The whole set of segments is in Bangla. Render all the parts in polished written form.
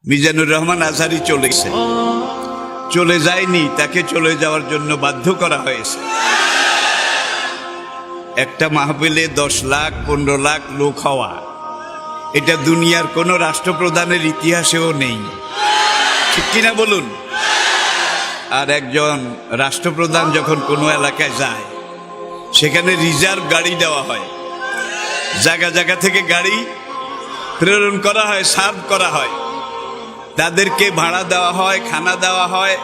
মিজানুর রহমান আজহারি চলে গেছে, চলে যায়নি, তাকে চলে যাওয়ার জন্য বাধ্য করা হয়েছে। একটা মাহফিলে 10 লাখ 15 লাখ লোক হওয়া, এটা দুনিয়ার কোনো রাষ্ট্রপ্রধানের ইতিহাসেও নেই, ঠিক কিনা বলুন? আর একজন রাষ্ট্রপ্রধান যখন কোনো এলাকায় যায়, সেখানে রিজার্ভ গাড়ি দেওয়া হয়, জায়গা জায়গা থেকে গাড়ি প্রেরণ করা হয়, সার্ভ করা হয়, তাদেরকে ভাড়া দেওয়া হয়, খানা দেওয়া হয়,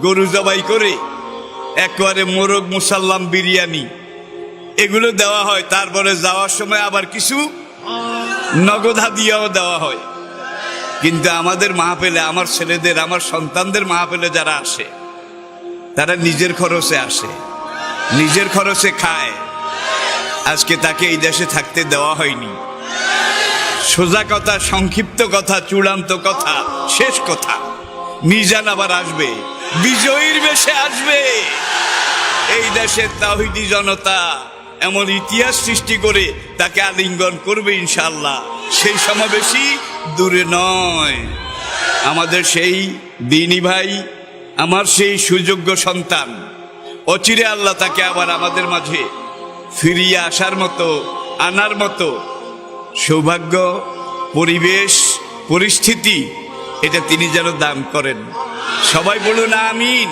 গরু জবাই করে একেবারে মোরগ মুসাল্লাম বিরিয়ানি এগুলো দেওয়া হয়। তারপরে যাওয়ার সময় আবার কিছু নগদ হাদিয়াও দেওয়া হয়। কিন্তু আমাদের মাহফিলে, আমার ছেলেদের, আমার সন্তানদের মাহফিলে যারা আসে, তারা নিজের খরচে আসে, নিজের খরচে খায়। আজকে তাকে এই দেশে থাকতে দেওয়া হয়নি। সোজা কথা, সংক্ষিপ্ত কথা, চূড়ান্ত কথা, শেষ কথা, মিজান আবার আসবে, বিজয়ীর বেশে আসবে। এই দেশের তাওহীদি জনতা এমন ইতিহাস সৃষ্টি করে তাকে আলিঙ্গন করবে ইনশাআল্লাহ। সেই সমাবেশই দূরে নয়। আমাদের সেই দিনী ভাই, আমার সেই সুযোগ্য সন্তান, অচিরে আল্লাহ তাকে আবার আমাদের মাঝে ফিরিয়ে আসার মতো, আনার মতো সৌভাগ্য, পরিবেশ, পরিস্থিতি এটা তিনি যেন দান করেন। সবাই বলুন আমিন।